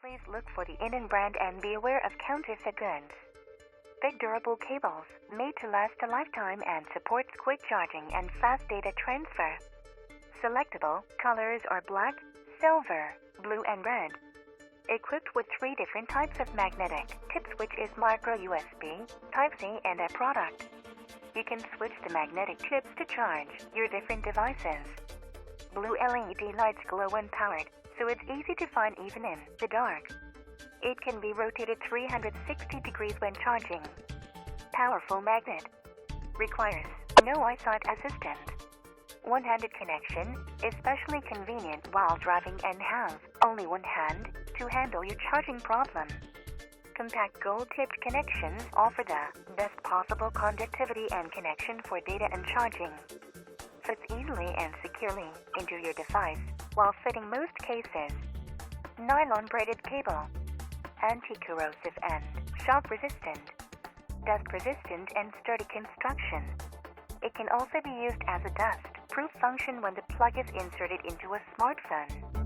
Please look for the Ynnon brand and be aware of counterfeit goods. Thick durable cables, made to last a lifetime and supports quick charging and fast data transfer. Selectable colors are black, silver, blue and red. Equipped with 3 different types of magnetic tip switch is micro USB, Type-C and a product. You can switch the magnetic chips to charge your different devices. Blue LED lights glow when powered, so it's easy to find even in the dark. It can be rotated 360 degrees when charging. Powerful magnet. Requires no eyesight assistance. One-handed connection, especially convenient while driving and has only one hand to handle your charging problem. Compact gold-tipped connections offer the best possible conductivity and connection for data and charging. Fits easily and securely into your device while fitting most cases. Nylon-braided cable. Anti-corrosive and shock-resistant. Dust-resistant and sturdy construction. It can also be used as a dust-proof function when the plug is inserted into a smartphone.